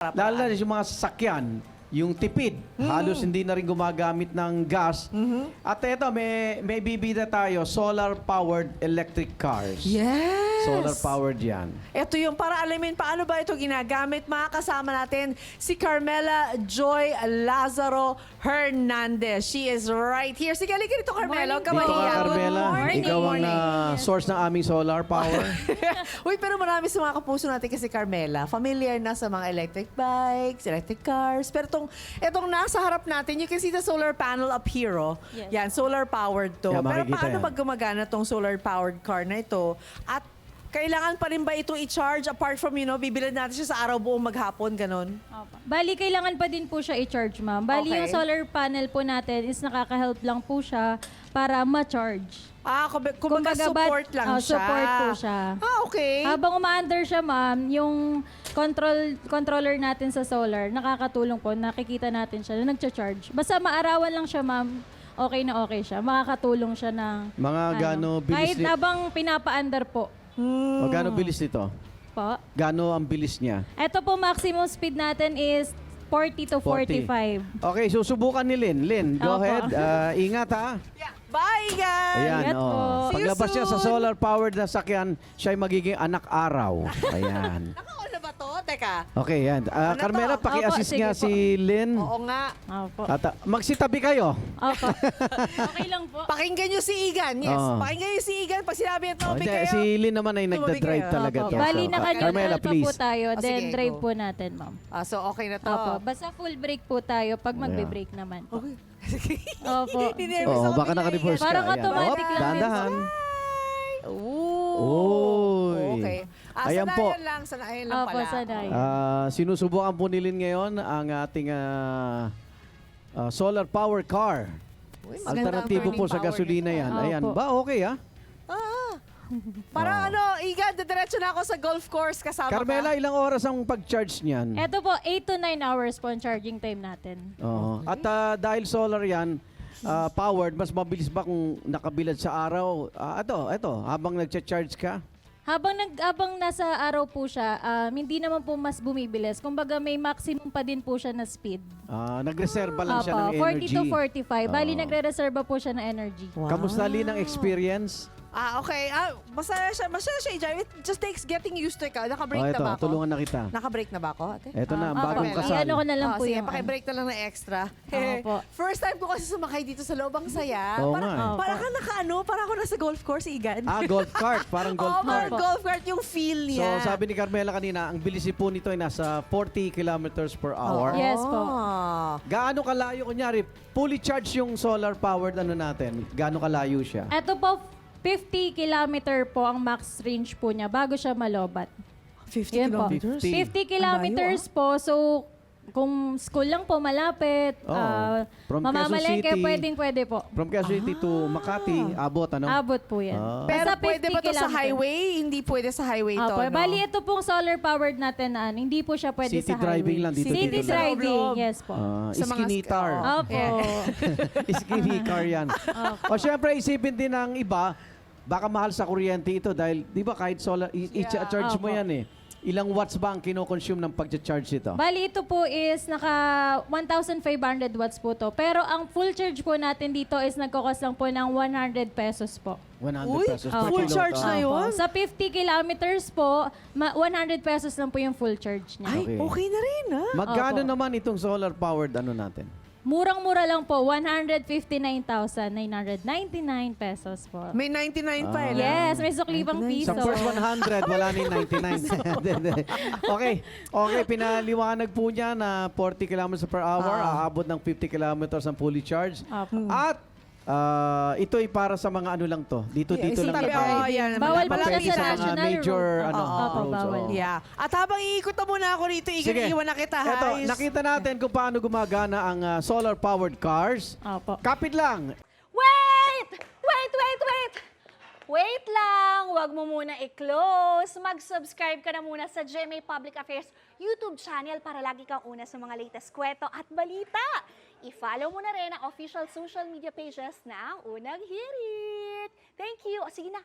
Lalo na yung mga sasakyan, yung tipid, halos hindi na rin gumagamit ng gas. At ito, may bibida tayo, solar-powered electric cars. Yes! Solar-powered yan. Ito yung para alamin paano ba ito ginagamit. Makakasama natin si Carmela Joy Lazaro Hernandez. She is right here. Sige, halika dito, Carmela. Huwag ka Dito ka, mahiya. Carmela. Good morning. Ikaw ang source ng aming solar power. Uy, pero marami sa mga kapuso natin kasi Carmela, familiar na sa mga electric bikes, electric cars. Pero itong nasa harap natin, you can see the solar panel up here. Oh. Yes. Yan, solar powered to. Yeah, pero makikita paano yan. pag gumagana tong solar powered car na ito? At kailangan pa rin ba ito i-charge apart from, bibilad natin siya sa araw buong maghapon, ganun? Opo. Bali, kailangan pa din po siya i-charge, ma'am. Bali, Okay. yung solar panel po natin is nakaka-help lang po siya para ma-charge. Kumbaga support lang siya. Support po siya. Okay. Habang umaandar siya, ma'am, yung controller natin sa solar, nakakatulong po, nakikita natin siya na nagcha-charge. Basta maarawan lang siya, ma'am, okay na okay siya. Makakatulong siya ng... Mga gaano bilis kahit habang pinapaandar po. O gaano bilis nito? Po. Gaano ang bilis niya? Ito po, maximum speed natin is 40 to 40. 45. Okay, susubukan ni Lynn. Lynn, go Opo. ahead. Ingat ha. Yeah. Bye, guys! Ayan, Ingat po. oh. See you Paglabas niya sa soon. solar-powered na sakyan, siya ay magiging anak araw. Ayan. Naka-on na ba to? Teka. Okay, yan. Ano to? Carmela, paki-assist Opo, sige nga po. si Lynn. Oo nga. Opo. At magsitabi kayo. Opo. Okay lang po. Pakinggan nyo si Igan. Yes. Oo. Pakinggan nyo si Igan. Pag sinabi at Oh, tumabi hindi, kayo. si Lynn naman ay nagda-drive kayo. talaga Opo. to. Bali, So, naka-neutral Carmela, pa po please. tayo, Ah, then sige, drive go. po natin, ma'am. So, okay na to. Opo. Basta full break po tayo pag magbe-break naman po. Okay. Opo. Ninervous Oh, ako baka bigla, naka-reverse Igan. ka. Parang Ayan. automatic Op, lang. dahan-dahan. Ooh. Oy. Okay. Ayan po. Sanayan lang Opo, pala. sanay. Sinusubukan po ni Lynn ngayon ang ating solar power car. Uy, maganda ang Alternatibo po turning sa power gasolina nito. yan. Opo. Ayan. Ba, okay ah? Parang Igan, diretso na ako sa golf course kasama Carmela, ka. ilang oras ang pag-charge niyan? Ito po, 8 to 9 hours po ang charging time natin. Oo. At dahil solar yan, powered, mas mabilis ba kung nakabilad sa araw? Ito, habang nagcha-charge ka? Habang nasa araw po siya, hindi naman po mas bumibilis. Kumbaga may maximum pa din po siya na speed. Nagreserba lang siya ng Opo, 40 energy. to 45. Bali, Oo. nagre-reserva po siya ng energy. Kamusta Lynn ang experience? Okay. Masaya siya i-drive. It just takes getting used to it. Naka-break na ito, ba ako? tulungan na kita. Naka-break na ba ako, ate? Ito na, Opo, bagong kasal. i-ano ko na lang po sige, yung... paki-break na lang ng extra. Opo. First time ko kasi sumakay dito sa loob, ang saya. Oo Parang, nga eh. parang ka parang ako nasa golf course, Igan. Golf cart. Parang golf Oo, cart. parang golf cart yung feel So, niya. sabi ni Carmela kanina, ang bilis po nito ay nasa 40 kilometers per hour. Yes po. Gaano kalayo, kunyari, fully charged yung solar-powered natin? Gaano kalayo siya? Ito po, 50 kilometer po ang max range po niya bago siya malobat. 50 Yan po. kilometers? 50 kilometers po. So, kung school lang po malapit, Oo. From Quezon mamamalengke, City. pwede po. From Quezon City to Makati, abot, ano? Abot po yan. Pero Basta pwede 50 ba to sa kilometer. highway? Hindi pwede sa highway to, Opo. no? Bali, ito pong solar-powered natin na hindi po siya pwede City sa highway. driving lang, dito, City dito lang. driving, Loob. yes po. Sa mga Skinny car. Opo. Skinny car yan. O syempre, isipin din ng iba, baka mahal sa kuryente ito dahil, di ba, kahit solar, i-charge mo Opo. yan eh. Ilang watts ba ang kino-consume ng pag-charge ito? Bali, ito po is naka 1,500 watts po to. Pero ang full charge po natin dito is nagkakos lang po ng 100 pesos po. 100 Uy, pesos per full kilo. charge na Ah. yun? Sa 50 kilometers po, 100 pesos lang po yung full charge niya. Ay, Okay. okay na rin, ha? Magkano Opo. naman itong solar-powered natin? Murang-mura lang po, 159,999 pesos po. May 99 pa eh. Yes, may suklibang 99. piso. Sa first 100, wala ni 99. Okay, pinaliwanag po niya na 40 kilometers per hour, aabot ng 50 kilometers ang fully charged. Opo. At ito ay para sa mga ano lang to. Dito Sa lang tabi, na yan. Bawal po Pwede siya sa sa mga national major road. ano, Opo, roads. bawal. oo. Yeah. At habang iikot na muna ako rito, Sige. iwan na kita, ha? Ito, nakita natin kung paano gumagana ang solar-powered cars. Opo. Kapit lang. Wait! Wait lang! Huwag mo muna i-close. Mag-subscribe ka na muna sa GMA Public Affairs YouTube channel para lagi kang una sa mga latest kwento at balita. I-follow mo na rin ang official social media pages ng Unang Hirit. Thank you. O sige na,